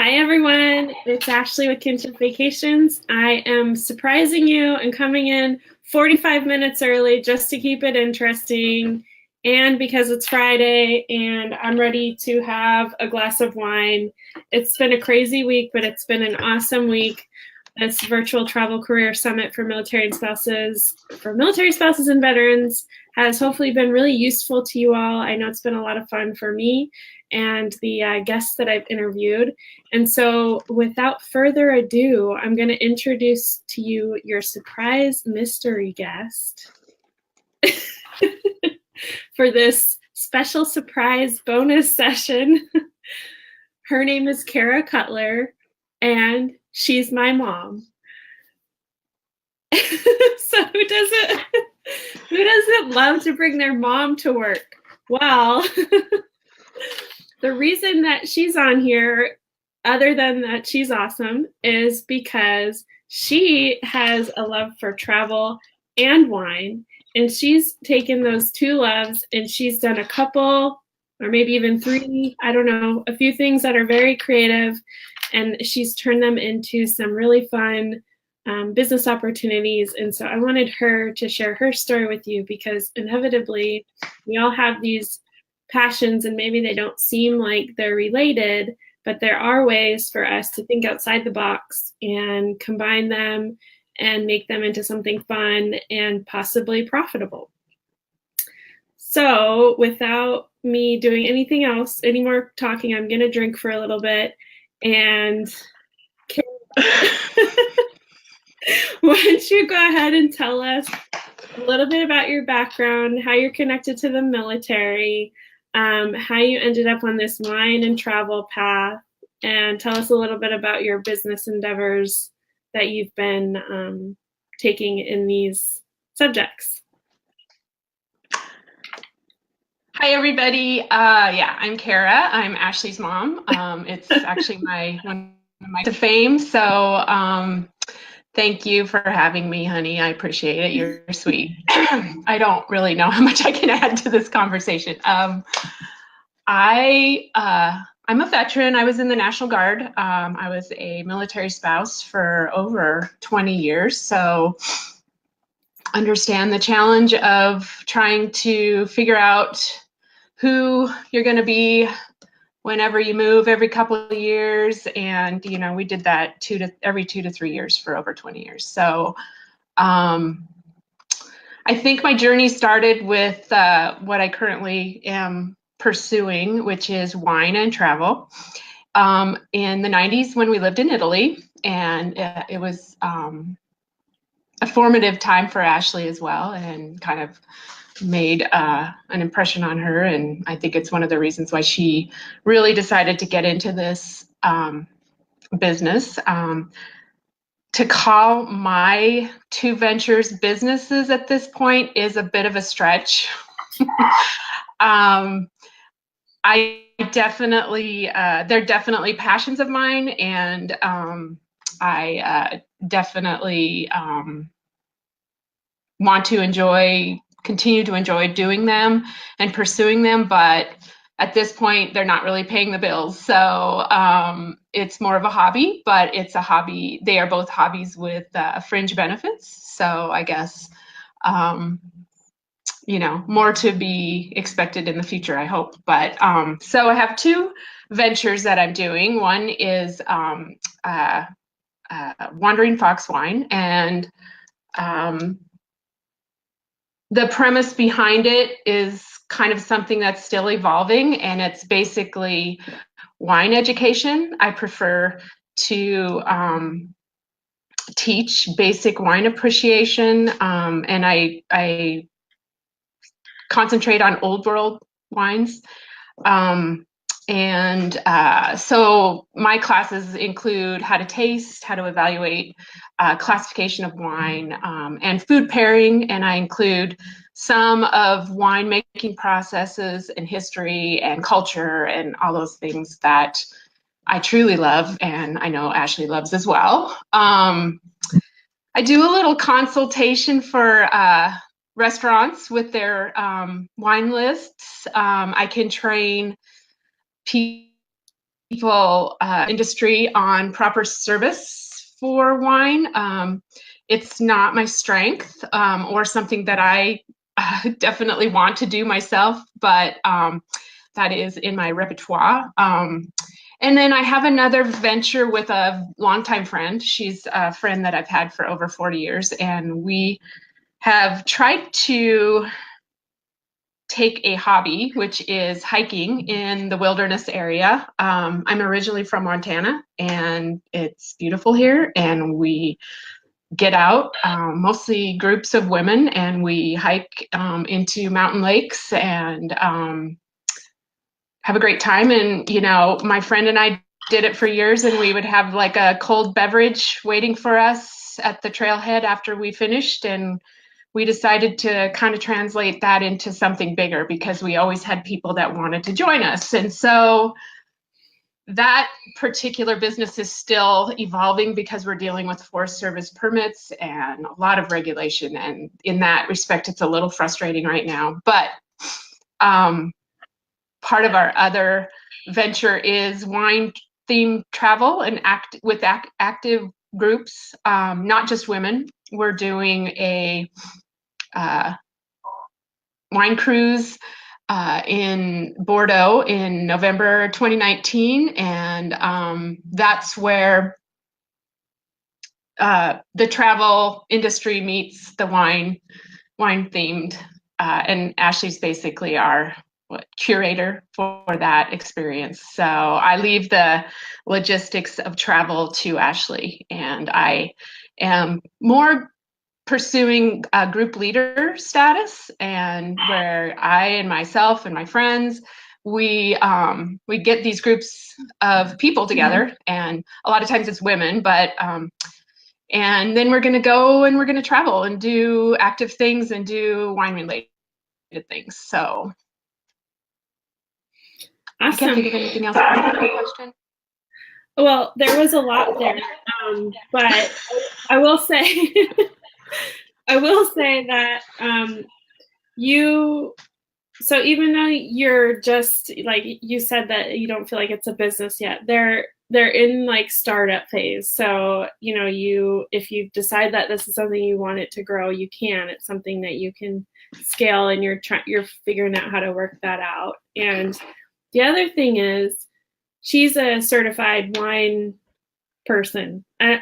Hi everyone, it's Ashley with Kinship Vacations. I am surprising you and coming in 45 minutes early just to keep it interesting and because it's Friday and I'm ready to have a glass of wine. It's been a crazy week, but it's been an awesome week. This virtual travel career summit for military spouses and veterans has hopefully been really useful to you all. I know it's been a lot of fun for me and the guests that I've interviewed. And so without further ado, I'm going to introduce to you your surprise mystery guest for this special surprise bonus session. Her name is Cutler, and she's my mom. So who doesn't love to bring their mom to work? Well, the reason that she's on here, other than that she's awesome, is because she has a love for travel and wine. And she's taken those two loves and she's done a couple, or maybe even three, I don't know, a few things that are very creative. And she's turned them into some really fun business opportunities. And so I wanted her to share her story with you because inevitably we all have these passions and maybe they don't seem like they're related, but there are ways for us to think outside the box and combine them and make them into something fun and possibly profitable. So without me doing anything else, any more talking, I'm going to drink for a little bit. And why don't you go ahead and tell us a little bit about your background, how you're connected to the military, how you ended up on this wine and travel path, and tell us a little bit about your business endeavors that you've been taking in these subjects. Hi, everybody. I'm Kara. I'm Ashley's mom. It's actually one of my to fame. So thank you for having me, honey. I appreciate it. You're sweet. I don't really know how much I can add to this conversation. I'm a veteran. I was in the National Guard. I was a military spouse for over 20 years. So understand the challenge of trying to figure out who you're going to be whenever you move every couple of years. And, we did that every 2 to 3 years for over 20 years. So I think my journey started with what I currently am pursuing, which is wine and travel. In the 90s when we lived in Italy, and it was a formative time for Ashley as well, and kind of made an impression on her. And I think it's one of the reasons why she really decided to get into this business. To call my two ventures businesses at this point is a bit of a stretch. I definitely, they're definitely passions of mine, and I definitely want to continue to enjoy doing them and pursuing them, but at this point they're not really paying the bills. So it's more of a hobby, but it's a hobby. They are both hobbies with fringe benefits. So I guess, more to be expected in the future, I hope. But so I have two ventures that I'm doing. One is Wandering Fox Wine, and the premise behind it is kind of something that's still evolving, and it's basically wine education. I prefer to teach basic wine appreciation, and I concentrate on old world wines. So my classes include how to taste, how to evaluate, classification of wine, and food pairing. And I include some of winemaking processes and history and culture and all those things that I truly love, and I know Ashley loves as well. I do a little consultation for restaurants with their wine lists. I can train people people industry on proper service for wine. It's not my strength or something that I definitely want to do myself, but that is in my repertoire. And then I have another venture with a longtime friend. She's a friend that I've had for over 40 years, and we have tried to take a hobby, which is hiking in the wilderness area. I'm originally from Montana, and it's beautiful here, and we get out, mostly groups of women, and we hike into mountain lakes and have a great time. And, you know, my friend and I did it for years, and we would have like a cold beverage waiting for us at the trailhead after we finished. And we decided to kind of translate that into something bigger because we always had people that wanted to join us. And so that particular business is still evolving because we're dealing with Forest Service permits and a lot of regulation. And in that respect, it's a little frustrating right now. But part of our other venture is wine themed travel and active groups, not just women. We're doing a wine cruise in Bordeaux in November 2019, and that's where the travel industry meets the wine themed, and Ashley's basically our curator for that experience. So I leave the logistics of travel to Ashley, and I am more pursuing a group leader status, and where I and myself and my friends, we get these groups of people together, and a lot of times it's women, but and then we're going to go and we're going to travel and do active things and do wine related things. So awesome. I can't think of anything else. Question. Well, there was a lot there, but I will say that so even though you're just, like you said that you don't feel like it's a business yet, they're in like startup phase. So, you know, if you decide that this is something you want it to grow, you can. It's something that you can scale, and you're figuring out how to work that out. And the other thing is, she's a certified wine person. I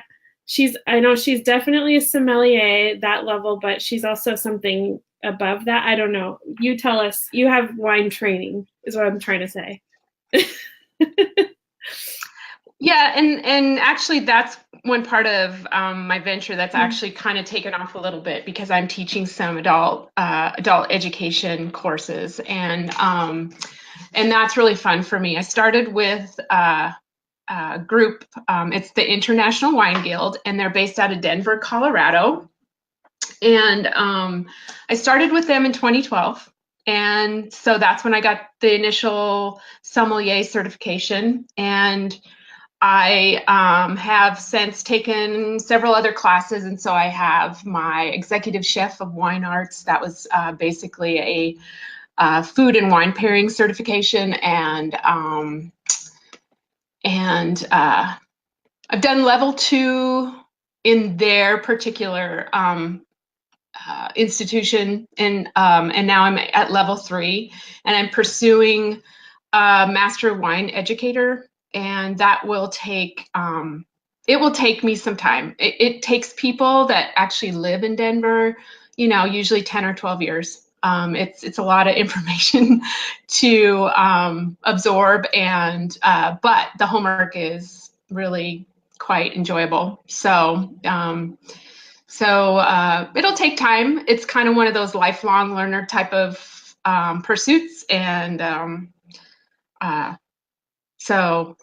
know she's definitely a sommelier, that level, but she's also something above that. I don't know. You tell us. You have wine training, is what I'm trying to say. Yeah, and actually that's one part of my venture that's actually kind of taken off a little bit, because I'm teaching some adult education courses, and that's really fun for me. I started with a group. It's the International Wine Guild, and they're based out of Denver, Colorado. And I started with them in 2012. And so that's when I got the initial sommelier certification. And I have since taken several other classes. And so I have my executive chef of wine arts. That was basically a food and wine pairing certification. And I've done level 2 in their particular institution, and now I'm at level 3, and I'm pursuing a master wine educator, and that will take me some time. It takes people that actually live in Denver, you know, usually 10 or 12 years. It's a lot of information to absorb, and but the homework is really quite enjoyable. So it'll take time. It's kind of one of those lifelong learner type of pursuits, and so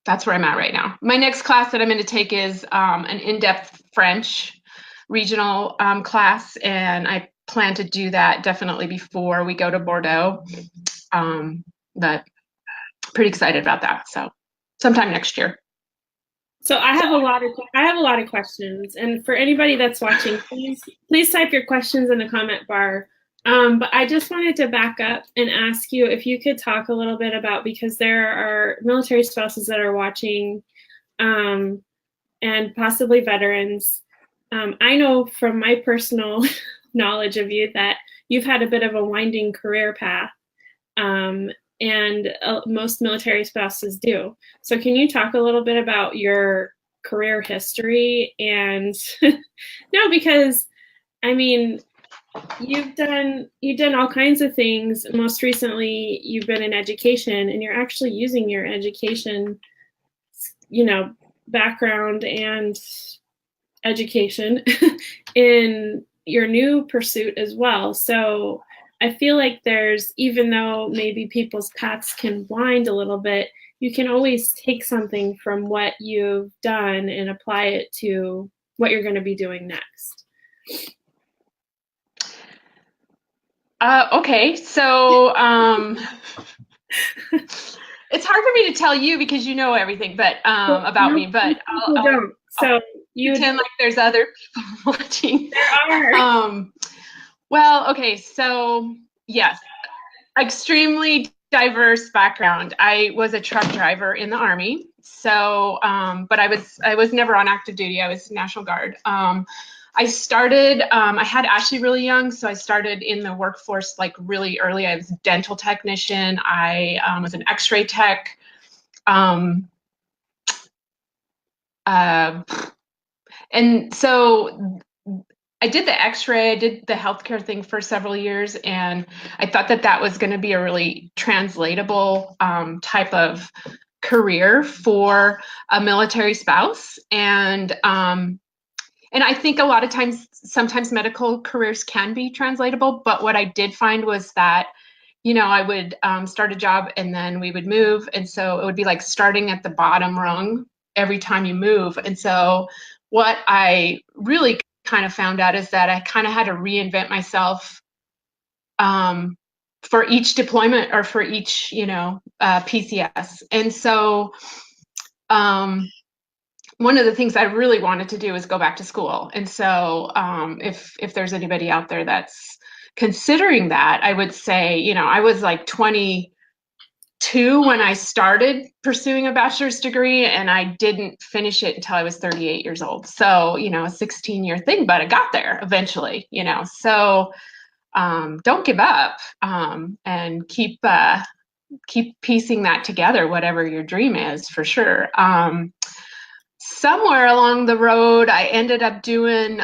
that's where I'm at right now. My next class that I'm going to take is an in-depth French regional class, and I plan to do that definitely before we go to Bordeaux. But pretty excited about that. So sometime next year. So I have a lot of questions, and for anybody that's watching, please type your questions in the comment bar But I just wanted to back up and ask you if you could talk a little bit about, because there are military spouses that are watching, um, and possibly veterans. I know from my personal knowledge of you that you've had a bit of a winding career path, um, and most military spouses do. So, can you talk a little bit about your career history? And no, because I mean, you've done all kinds of things. Most recently, you've been in education, and you're actually using your education, you know, background and education in your new pursuit as well. So I feel like there's, even though maybe people's paths can wind a little bit, you can always take something from what you've done and apply it to what you're going to be doing next. Okay, so it's hard for me to tell you because you know everything, but about me. But People don't. So you pretend like there's other people watching. There are. Well, okay, so yes, extremely diverse background. I was a truck driver in the Army, so but I was never on active duty. I was National Guard. I started, I had Ashley really young, so I started in the workforce like really early. I was a dental technician. I was an X-ray tech. Um, uh, and so I did the X-ray, I did the healthcare thing for several years, and I thought that that was going to be a really translatable type of career for a military spouse. And I think a lot of times, sometimes medical careers can be translatable. But what I did find was that, you know, I would start a job and then we would move. And so it would be like starting at the bottom rung every time you move. And so what I really kind of found out is that I kind of had to reinvent myself for each deployment or for each, you know, PCS. And so one of the things I really wanted to do is go back to school. And so if there's anybody out there that's considering that, I would say, you know, I was like 22 when I started pursuing a bachelor's degree, and I didn't finish it until I was 38 years old. So, you know, a 16-year thing, but I got there eventually, you know. So don't give up, and keep piecing that together, whatever your dream is, for sure. Somewhere along the road, I ended up doing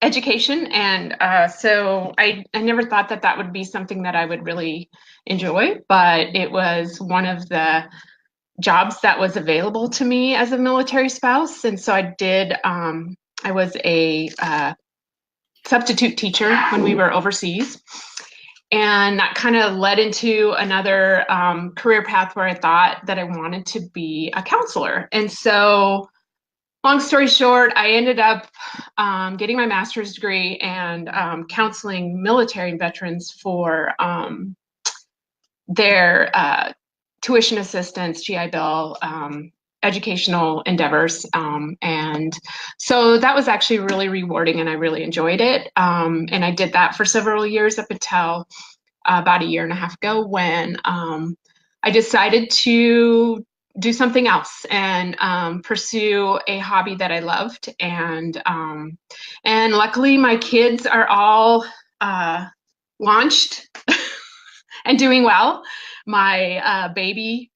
education, and so I never thought that that would be something that I would really enjoy, but it was one of the jobs that was available to me as a military spouse. And so I did. I was a substitute teacher when we were overseas. And that kind of led into another career path where I thought that I wanted to be a counselor. And so, long story short, I ended up getting my master's degree and counseling military veterans for their tuition assistance, GI Bill, educational endeavors. And so that was actually really rewarding, and I really enjoyed it. And I did that for several years up until about a year and a half ago, when I decided to do something else and pursue a hobby that I loved. And luckily, my kids are all launched and doing well. My baby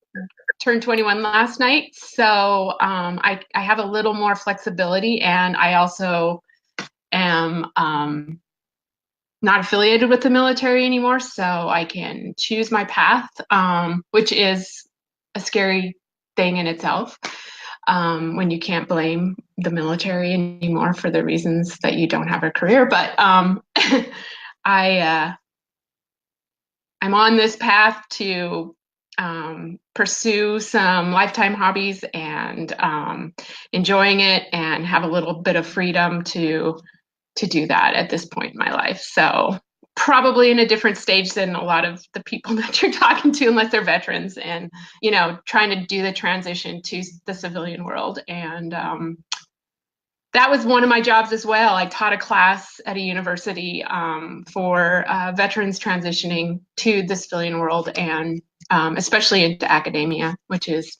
turned 21 last night, so I have a little more flexibility, and I also am not affiliated with the military anymore, so I can choose my path, which is a scary thing in itself, when you can't blame the military anymore for the reasons that you don't have a career. But I'm on this path to pursue some lifetime hobbies and enjoying it, and have a little bit of freedom to do that at this point in my life. So probably in a different stage than a lot of the people that you're talking to, unless they're veterans, and, you know, trying to do the transition to the civilian world. And that was one of my jobs as well. I taught a class at a university for veterans transitioning to the civilian world, and especially into academia, which is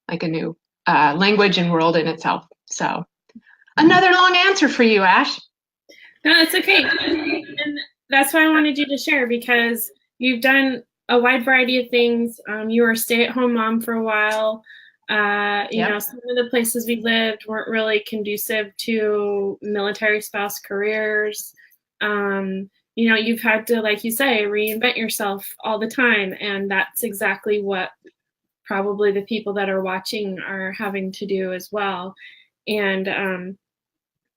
like a new language and world in itself. So another long answer for you, Ash. No, that's okay. And that's why I wanted you to share, because you've done a wide variety of things. You were a stay-at-home mom for a while. You Yep. know, some of the places we lived weren't really conducive to military spouse careers. You know, you've had to, like you say, reinvent yourself all the time. And that's exactly what probably the people that are watching are having to do as well. And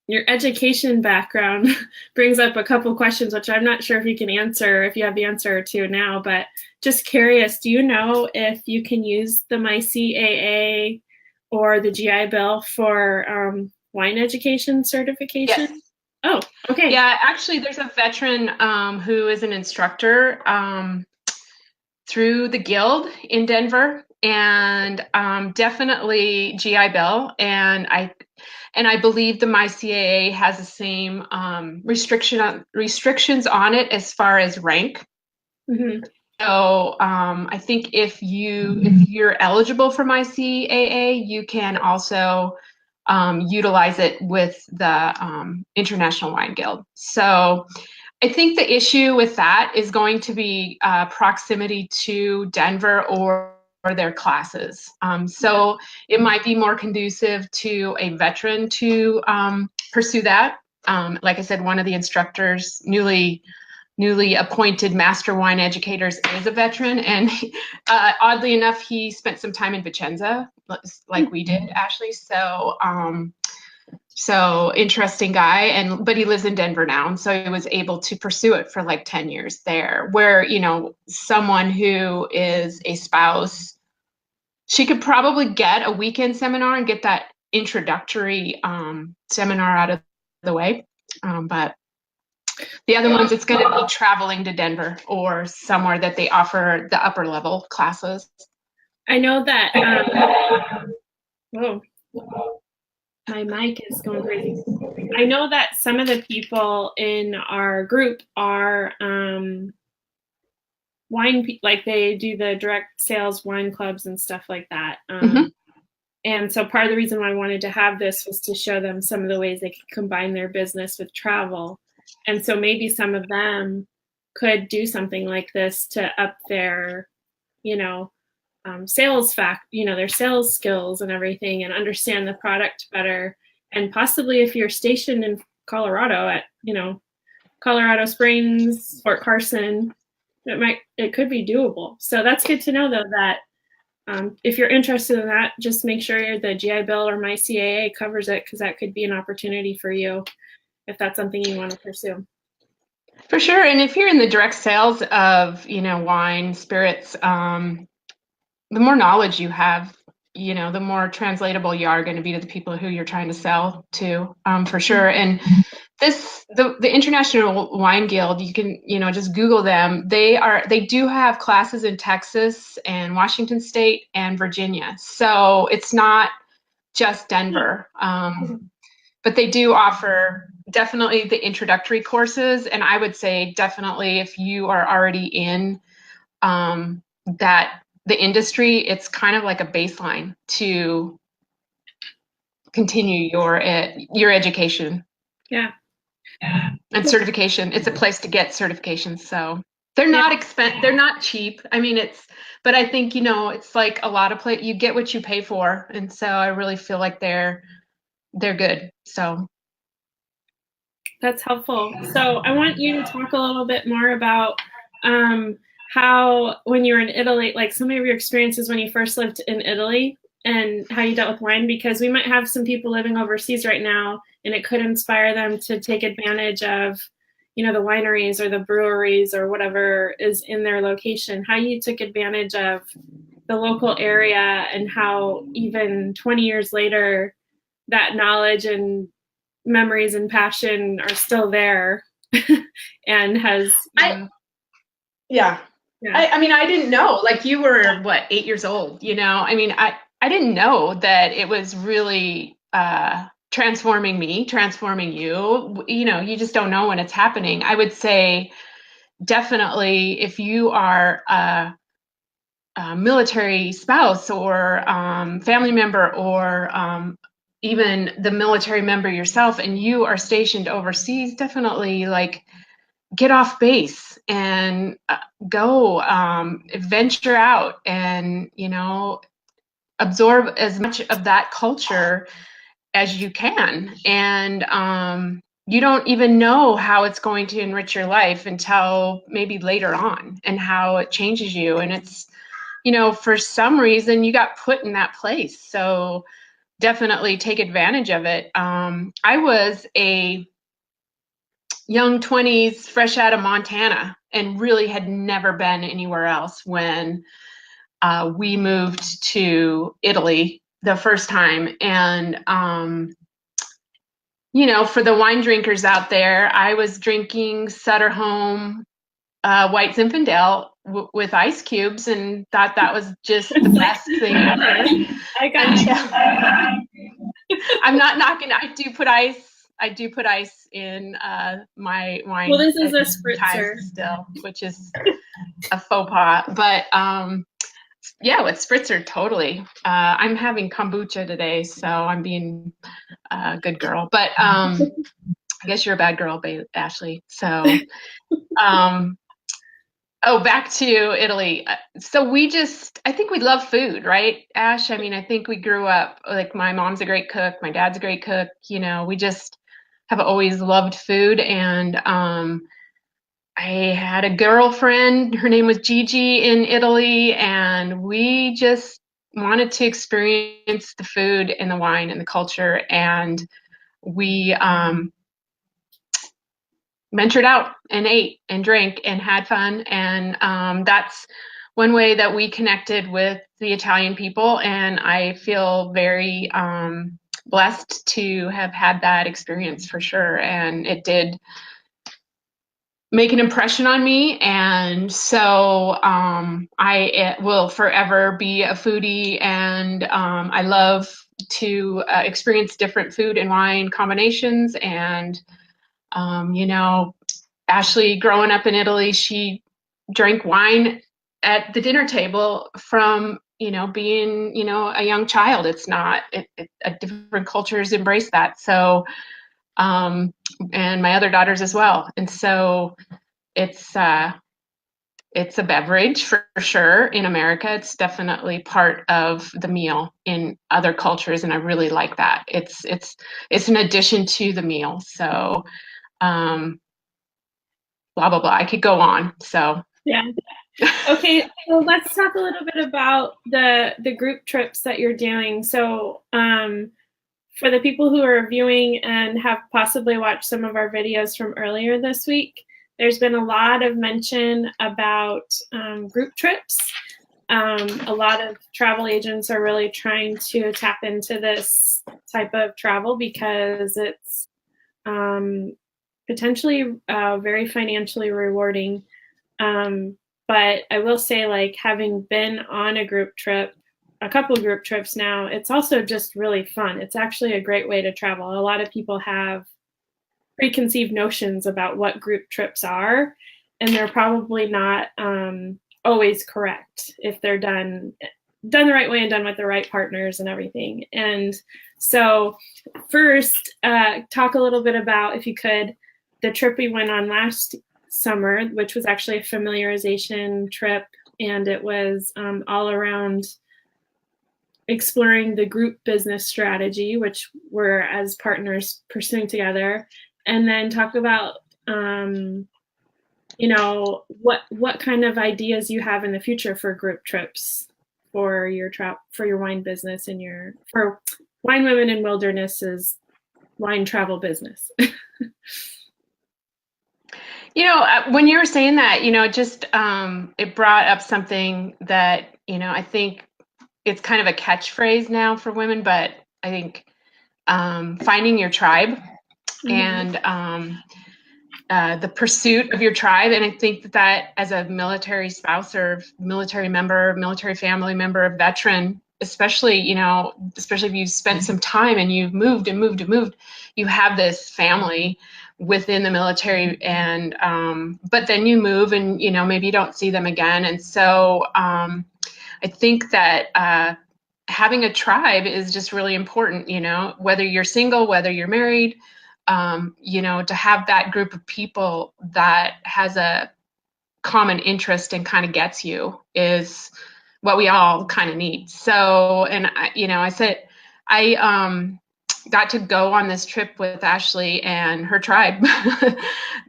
your education background brings up a couple questions, which I'm not sure if you can answer, if you have the answer to now, but just curious, do you know if you can use the MyCAA or the GI Bill for wine education certification? Yes. Oh, okay. Yeah, actually, there's a veteran who is an instructor through the guild in Denver, and definitely GI Bill, and I believe the MyCAA has the same restrictions on it as far as rank. Mm-hmm. So I think if you're eligible for MyCAA, you can also utilize it with the International Wine Guild. So I think the issue with that is going to be proximity to Denver or their classes. So it might be more conducive to a veteran to pursue that. Like I said, one of the instructors, newly appointed master wine educators, is a veteran, and oddly enough, he spent some time in Vicenza, like we did, Ashley. So interesting guy, but he lives in Denver now, and so he was able to pursue it for like 10 years there, where, you know, someone who is a spouse, she could probably get a weekend seminar and get that introductory seminar out of the way. But the other ones, it's going to be traveling to Denver or somewhere that they offer the upper level classes. I know that, whoa, my mic is going crazy. I know that some of the people in our group are wine, like they do the direct sales wine clubs and stuff like that. And so part of the reason why I wanted to have this was to show them some of the ways they could combine their business with travel. And so maybe some of them could do something like this to up their, you know, their sales skills and everything, and understand the product better. And possibly if you're stationed in Colorado at, you know, Colorado Springs, Fort Carson, it could be doable. So that's good to know, though, that if you're interested in that, just make sure the GI Bill or MyCAA covers it, because that could be an opportunity for you if that's something you want to pursue. For sure. And if you're in the direct sales of, you know, wine, spirits, the more knowledge you have, you know, the more translatable you are going to be to the people who you're trying to sell to, for sure. And the International Wine Guild, you can, you know, just Google them. They do have classes in Texas and Washington State and Virginia. So it's not just Denver. But they do offer definitely the introductory courses. And I would say definitely if you are already in the industry, it's kind of like a baseline to continue your education. Yeah. And certification. It's a place to get certifications. So they're not they're not cheap. I mean, but I think, you know, it's like a lot of you get what you pay for. And so I really feel like they're good. So that's helpful. So I want you to talk a little bit more about how, when you were in Italy, like some of your experiences when you first lived in Italy and how you dealt with wine, because we might have some people living overseas right now and it could inspire them to take advantage of, you know, the wineries or the breweries or whatever is in their location, how you took advantage of the local area and how even 20 years later, that knowledge and memories and passion are still there and has, yeah. I mean, I didn't know, like you were what, 8 years old, you know? I mean, I didn't know that it was really transforming me, transforming you. You know, you just don't know when it's happening. I would say definitely if you are a military spouse or family member or even the military member yourself and you are stationed overseas, definitely like get off base and go venture out and, you know, absorb as much of that culture as you can. And you don't even know how it's going to enrich your life until maybe later on and how it changes you. And it's, you know, for some reason you got put in that place. So definitely take advantage of it. I was a young 20s, fresh out of Montana, and really had never been anywhere else when we moved to Italy the first time. And, you know, for the wine drinkers out there, I was drinking Sutter Home White Zinfandel with ice cubes and thought that was just the best thing ever. I got I'm not knocking. I do put ice in my wine. Well, this is a spritzer still, which is a faux pas. But yeah, with spritzer, totally. I'm having kombucha today, so I'm being a good girl. But I guess you're a bad girl, Ashley. So oh, back to Italy. So I think we love food, right, Ash? I mean, I think we grew up, like my mom's a great cook, my dad's a great cook. You know, we just have always loved food. And I had a girlfriend, her name was Gigi in Italy, and we just wanted to experience the food and the wine and the culture. And we ventured out and ate and drank and had fun. And that's one way that we connected with the Italian people. And I feel very blessed to have had that experience for sure. And it did make an impression on me. And so I will forever be a foodie. And I love to experience different food and wine combinations. And you know, Ashley, growing up in Italy, she drank wine at the dinner table from, you know, being, you know, a young child. It's not, different cultures embrace that. So, and my other daughters as well. And so it's a beverage for sure in America. It's definitely part of the meal in other cultures. And I really like that. It's an addition to the meal. So, blah blah blah. I could go on. So yeah. Okay, so let's talk a little bit about the group trips that you're doing. So for the people who are viewing and have possibly watched some of our videos from earlier this week, there's been a lot of mention about group trips. A lot of travel agents are really trying to tap into this type of travel because it's potentially very financially rewarding. But I will say, like, having been on a group trip, a couple of group trips now, it's also just really fun. It's actually a great way to travel. A lot of people have preconceived notions about what group trips are, and they're probably not always correct if they're done the right way and done with the right partners and everything. And so first, talk a little bit about, if you could, the trip we went on last summer, which was actually a familiarization trip, and it was all around exploring the group business strategy, which we're as partners pursuing together, and then talk about you know, what kind of ideas you have in the future for group trips for your wine business and for Wine Women in Wilderness's wine travel business. You know, when you were saying that, you know, just it brought up something that, you know, I think it's kind of a catchphrase now for women, but I think finding your tribe and the pursuit of your tribe. And I think that as a military spouse or military member, military family member, veteran, especially, especially if you've spent some time and you've moved and moved and moved, you have this family within the military, and but then you move and, maybe you don't see them again. And so I think that having a tribe is just really important, whether you're single, whether you're married, to have that group of people that has a common interest and kind of gets you is what we all kind of need. So, and I said, I got to go on this trip with Ashley and her tribe.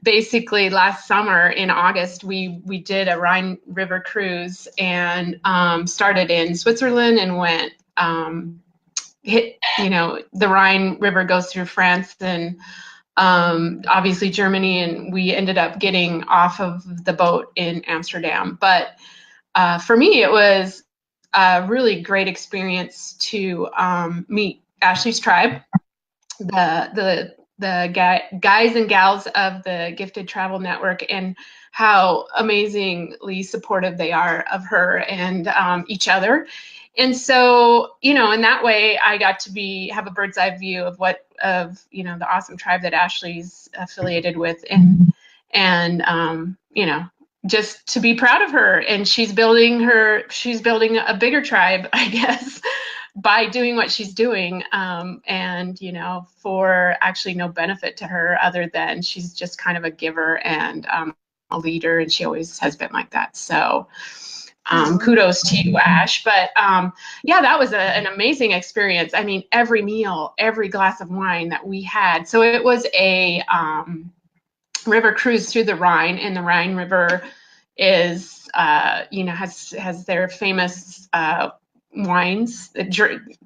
Basically last summer in August, we did a Rhine River cruise, and started in Switzerland and went, hit, the Rhine River goes through France and obviously Germany, and we ended up getting off of the boat in Amsterdam. But for me, it was a really great experience to meet Ashley's tribe, the guys and gals of the Gifted Travel Network, and how amazingly supportive they are of her and each other. And so, in that way, I got to have a bird's eye view of the awesome tribe that Ashley's affiliated with, and just to be proud of her. And she's building a bigger tribe, I guess, by doing what she's doing, and for actually no benefit to her other than she's just kind of a giver and a leader, and she always has been like that. So kudos to you, Ash. But yeah, that was an amazing experience. I mean, every meal, every glass of wine that we had. So it was a river cruise through the Rhine, and the Rhine River is, has their famous wines,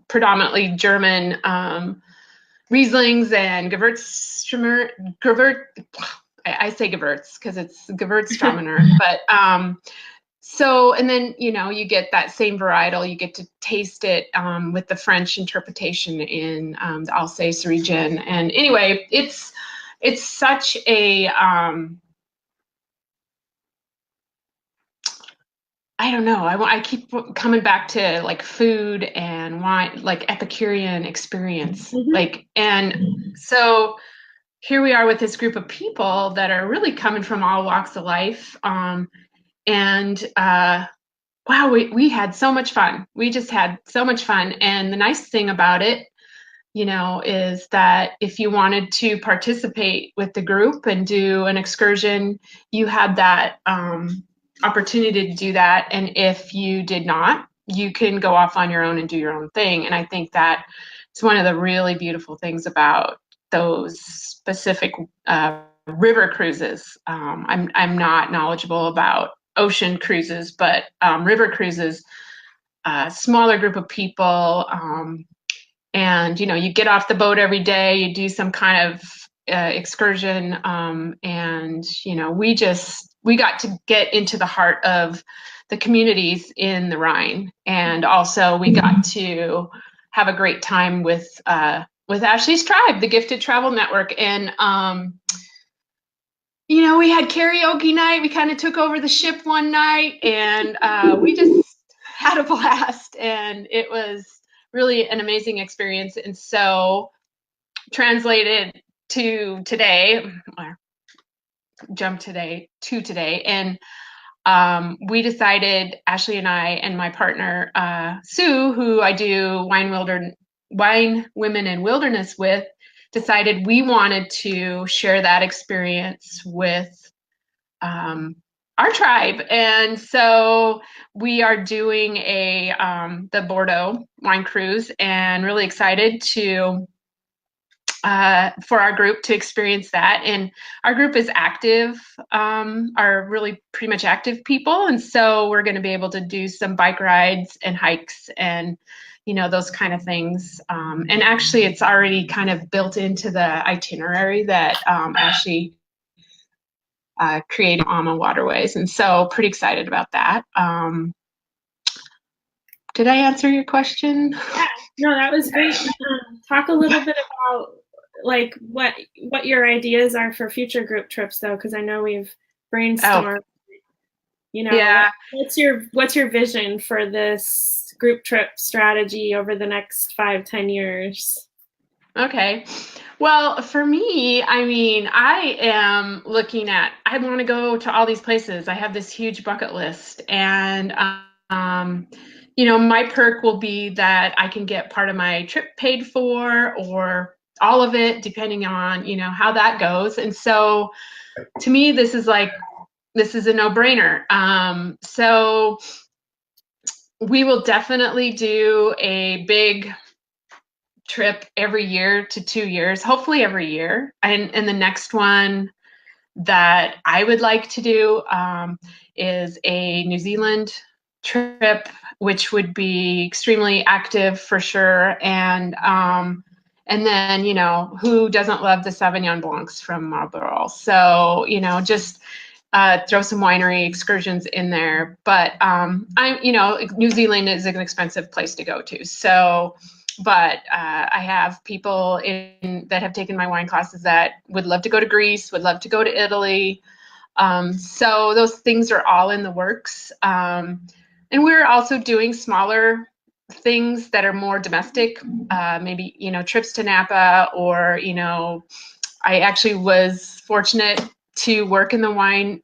predominantly German Rieslings and I say Gewürz because it's Gewürztraminer, but so, and then, you get that same varietal, you get to taste it with the French interpretation in the Alsace region. And anyway, it's such a, I don't know, I keep coming back to like food and wine, like Epicurean experience. And so here we are with this group of people that are really coming from all walks of life. And wow, we had so much fun. We just had so much fun. And the nice thing about it, is that if you wanted to participate with the group and do an excursion, you had that opportunity to do that. And if you did not, you can go off on your own and do your own thing. And I think that it's one of the really beautiful things about those specific river cruises. I'm not knowledgeable about ocean cruises, but river cruises, smaller group of people, and you get off the boat every day, you do some kind of excursion, and we got to get into the heart of the communities in the Rhine, and also we got to have a great time with Ashley's tribe, the Gifted Travel Network. And we had karaoke night. We kind of took over the ship one night, and we just had a blast, and it was really an amazing experience. And so translated to today, and we decided, Ashley and I and my partner, Sue, who I do Wine Women in Wilderness with, decided we wanted to share that experience with our tribe. And so we are doing the Bordeaux wine cruise, and really excited to for our group to experience that. And our group is active, are really pretty much active people. And so we're going to be able to do some bike rides and hikes and those kind of things. And actually, it's already kind of built into the itinerary that Ashley created, Alma Waterways. And so pretty excited about that. Did I answer your question? Yeah, no, that was great. Talk a little bit about like what your ideas are for future group trips, though, because I know we've brainstormed. Yeah. What's your vision for this group trip strategy over the next 5-10 years? Okay. Well, for me, I mean, I am looking at, I want to go to all these places. I have this huge bucket list. And, um, my perk will be that I can get part of my trip paid for or all of it, depending on, how that goes. And so to me, this is a no-brainer. So we will definitely do a big trip every year to 2 years, hopefully every year. And the next one that I would like to do is a New Zealand trip, which would be extremely active for sure. And then, who doesn't love the Sauvignon Blancs from Marlborough? So, just throw some winery excursions in there. But New Zealand is an expensive place to go to. So, but I have people that have taken my wine classes that would love to go to Greece, would love to go to Italy. So those things are all in the works. And we're also doing smaller things that are more domestic, maybe, trips to Napa, or, I actually was fortunate to work in the wine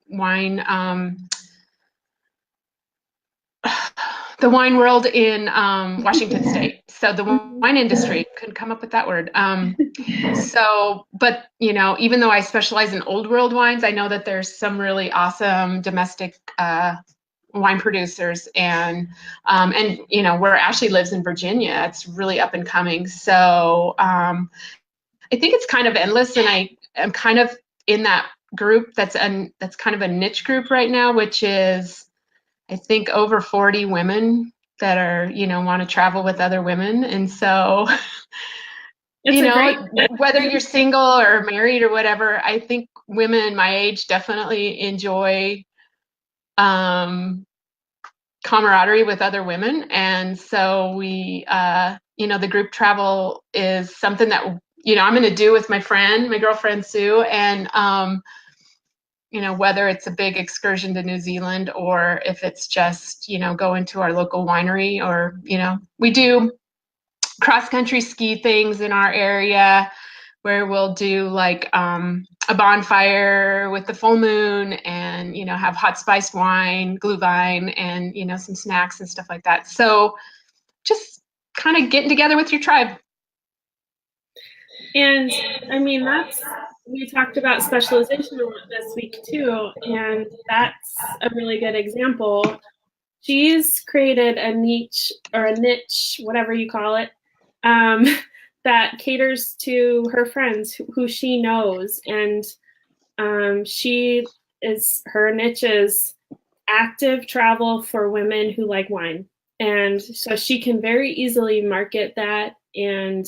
world in Washington State. So the wine industry, couldn't come up with that word. But even though I specialize in old world wines, I know that there's some really awesome domestic wine producers, and where Ashley lives in Virginia, it's really up and coming. So I think it's kind of endless, and I am kind of in that group that's kind of a niche group right now, which is, I think, over 40 women that are, want to travel with other women. And so, whether you're single or married or whatever, I think women my age definitely enjoy camaraderie with other women. And so we, the group travel is something that, I'm going to do with my girlfriend, Sue. And, whether it's a big excursion to New Zealand or if it's just, going to our local winery, or, we do cross-country ski things in our area where we'll do like a bonfire with the full moon, and, have hot spice wine, glühwein, and, some snacks and stuff like that. So just kind of getting together with your tribe. And I mean, we talked about specialization a lot this week too, and that's a really good example. She's created a niche, whatever you call it, that caters to her friends who she knows. And her niche is active travel for women who like wine. And so she can very easily market that and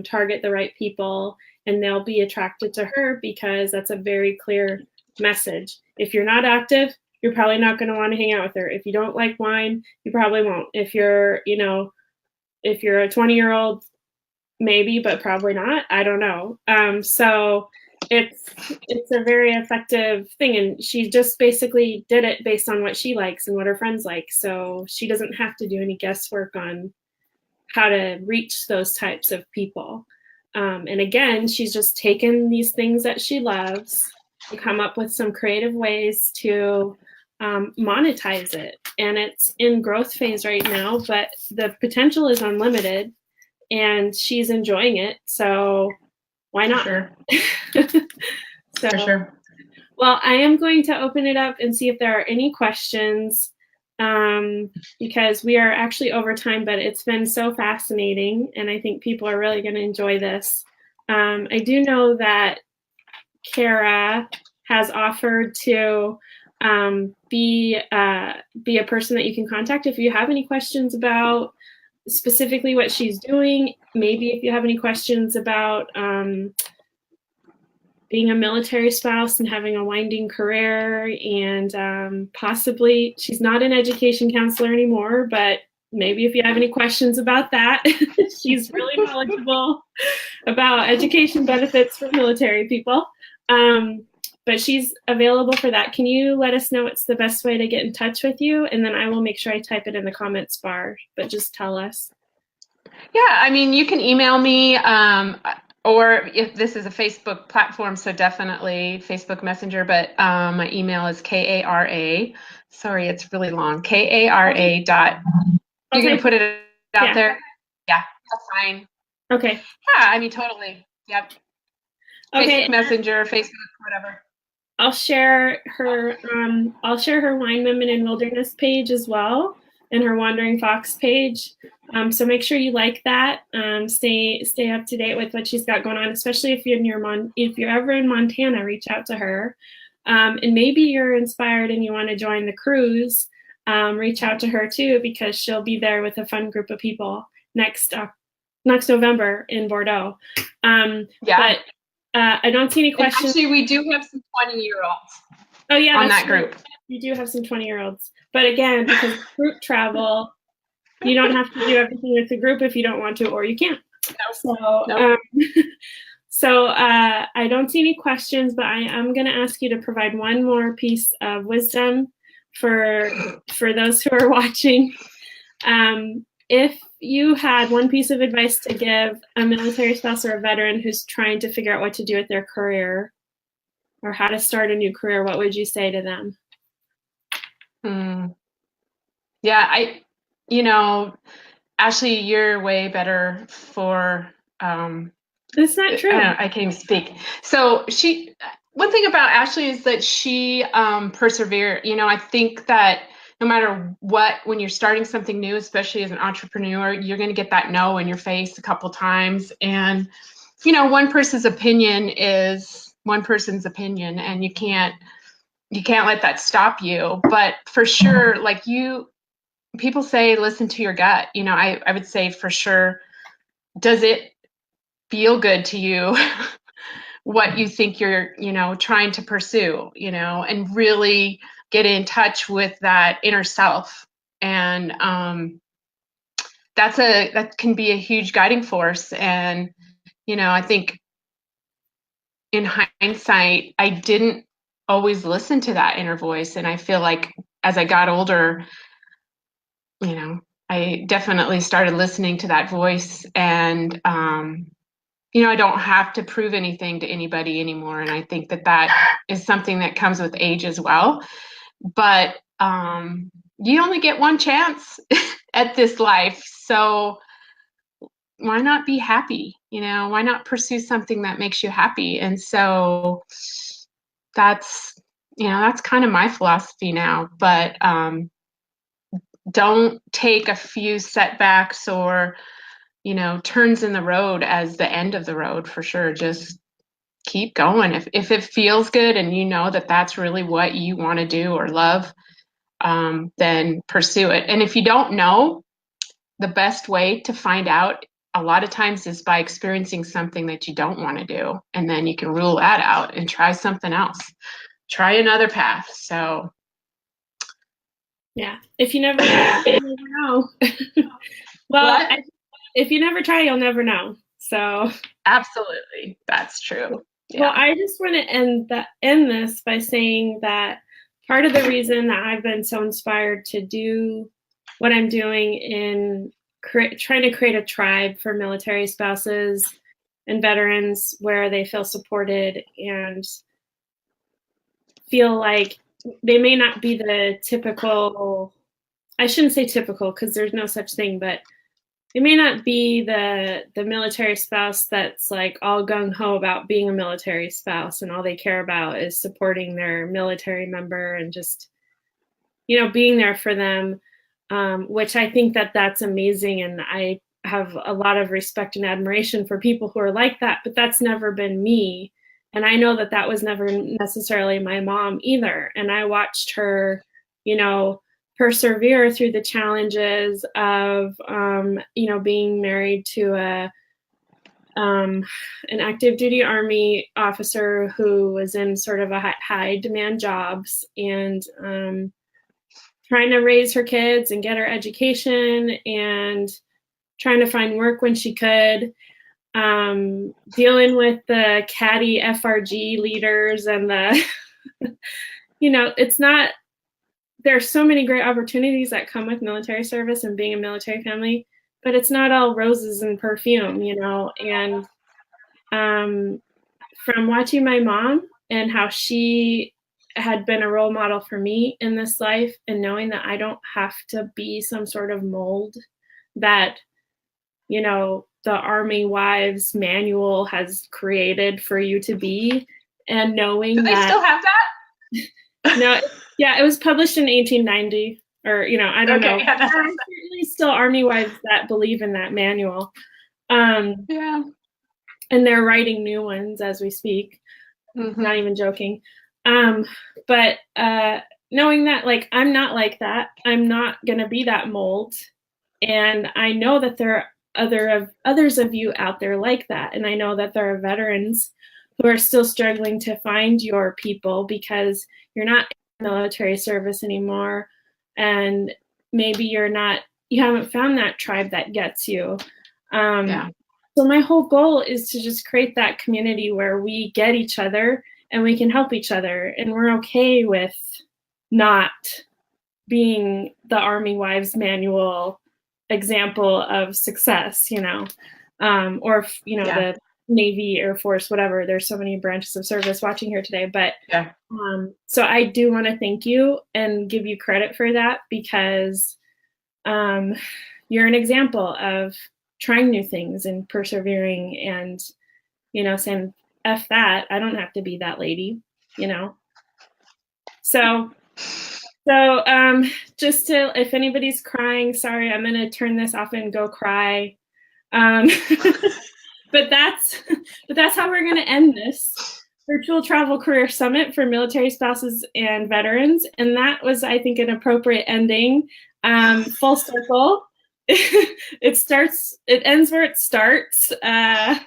target the right people, and they'll be attracted to her because that's a very clear message. If you're not active, you're probably not going to want to hang out with her. If you don't like wine, you probably won't. If you're a 20-year-old, maybe, but probably not. I don't know. So it's a very effective thing, and she just basically did it based on what she likes and what her friends like. So she doesn't have to do any guesswork on how to reach those types of people. And again, she's just taken these things that she loves and come up with some creative ways to monetize it. And it's in growth phase right now, but the potential is unlimited, and she's enjoying it. So why not? Sure. So, for sure. Well, I am going to open it up and see if there are any questions, because we are actually over time, but it's been so fascinating, and I think people are really going to enjoy this. I do know that Kara has offered to be a person that you can contact if you have any questions about specifically what she's doing. Maybe if you have any questions about being a military spouse and having a winding career, and possibly she's not an education counselor anymore, but maybe if you have any questions about that, she's really knowledgeable about education benefits for military people. but she's available for that. Can you let us know what's the best way to get in touch with you? And then I will make sure I type it in the comments bar, but just tell us. Yeah, I mean, you can email me, or if this is a Facebook platform, so definitely Facebook Messenger, but my email is Kara. Sorry, it's really long. Kara dot. You're going to put it out there? Yeah, that's fine. Okay. Yeah, I mean, totally. Yep. Okay. Facebook Messenger, Facebook, whatever. I'll share her Wine Women in Wilderness page as well, and her Wandering Fox page. So make sure you like that. Stay up to date with what she's got going on, especially if you're ever in Montana, reach out to her. And maybe you're inspired and you want to join the cruise. Reach out to her too, because she'll be there with a fun group of people next November in Bordeaux. Yeah. But I don't see any questions. And actually, we do have some 20-year-olds. Oh yeah, on that group. You do have some 20-year-olds, but again, because group travel, you don't have to do everything with the group if you don't want to, or you can't. So I don't see any questions, but I am going to ask you to provide one more piece of wisdom for those who are watching. If you had one piece of advice to give a military spouse or a veteran who's trying to figure out what to do with their career or how to start a new career, what would you say to them? Yeah, Ashley, you're way better for. That's not true. I can't even speak. So one thing about Ashley is that she persevered. I think that no matter what, when you're starting something new, especially as an entrepreneur, you're going to get that no in your face a couple times. And, one person's opinion is one person's opinion, and you can't let that stop you. But for sure, like people say, listen to your gut. I would say for sure, does it feel good to you? What you think you're, trying to pursue, and really get in touch with that inner self. And that can be a huge guiding force. And, I think in hindsight, I didn't always listen to that inner voice. And I feel like as I got older, I definitely started listening to that voice. And, I don't have to prove anything to anybody anymore. And I think that is something that comes with age as well. But you only get one chance at this life. So why not be happy? Why not pursue something that makes you happy? And so that's kind of my philosophy now. But don't take a few setbacks or turns in the road as the end of the road. For sure. Just keep going. If it feels good and that that's really what you want to do or love, then pursue it. And if you don't know, the best way to find out a lot of times is by experiencing something that you don't want to do. And then you can rule that out and try something else. Try another path. So yeah, if you never try, you'll never know. Well, if you never try, you'll never know. So absolutely, that's true. Yeah. Well, I just want to end this by saying that part of the reason that I've been so inspired to do what I'm doing in trying to create a tribe for military spouses and veterans where they feel supported and feel like they may not be the typical, I shouldn't say typical because there's no such thing, but it may not be the military spouse that's like all gung-ho about being a military spouse and all they care about is supporting their military member and just, being there for them, which I think that's amazing. And I have a lot of respect and admiration for people who are like that, but that's never been me. And I know that was never necessarily my mom either. And I watched her, persevere through the challenges of, being married to an active duty Army officer who was in sort of a high demand jobs and trying to raise her kids and get her education and trying to find work when she could. dealing with the catty FRG leaders and the, it's not, there's so many great opportunities that come with military service and being a military family, but it's not all roses and perfume, and from watching my mom and how she had been a role model for me in this life, and knowing that I don't have to be some sort of mold that, the Army Wives Manual has created for you to be, and knowing Do they that. still have that? No, yeah, it was published in 1890, or, I don't know. Yeah, there are certainly still Army wives that believe in that manual. Yeah. And they're writing new ones as we speak. Mm-hmm. Not even joking. But knowing that, like, I'm not like that. I'm not going to be that mold. And I know that there are others of you out there like that. And I know that there are veterans who are still struggling to find your people because you're not in military service anymore. And maybe you haven't found that tribe that gets you. So my whole goal is to just create that community where we get each other and we can help each other. And we're okay with not being the Army Wives Manual example of success, or, the Navy, Air Force, whatever. There's so many branches of service watching here today. But so I do want to thank you and give you credit for that, because you're an example of trying new things and persevering and, saying, F that, I don't have to be that lady, So just to, if anybody's crying, sorry, I'm going to turn this off and go cry. But that's how we're going to end this virtual travel career summit for military spouses and veterans. And that was, I think, an appropriate ending. Full circle. It ends where it starts. But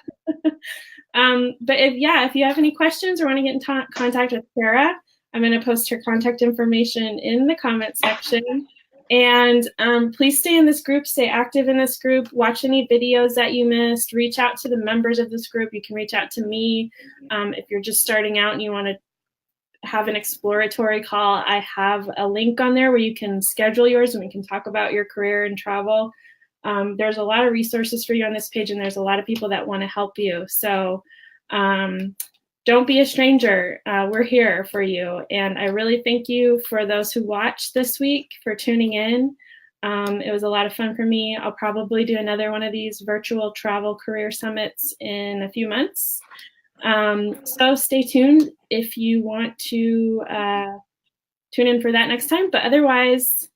if you have any questions or want to get in contact with Sarah, I'm going to post her contact information in the comment section. And please stay in this group, stay active in this group, watch any videos that you missed, reach out to the members of this group. You can reach out to me if you're just starting out and you want to have an exploratory call. I have a link on there where you can schedule yours and we can talk about your career and travel. There's a lot of resources for you on this page, and there's a lot of people that want to help you. So don't be a stranger. We're here for you. And I really thank you for those who watched this week for tuning in. It was a lot of fun for me. I'll probably do another one of these virtual travel career summits in a few months. So stay tuned if you want to tune in for that next time. But otherwise,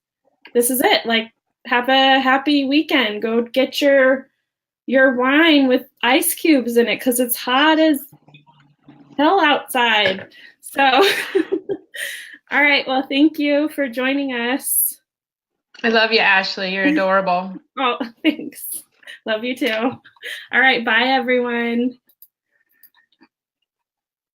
this is it. Like, have a happy weekend. Go get your wine with ice cubes in it, because it's hot as hell outside. So, all right. Well, thank you for joining us. I love you, Ashley. You're adorable. Oh, thanks. Love you too. All right. Bye, everyone.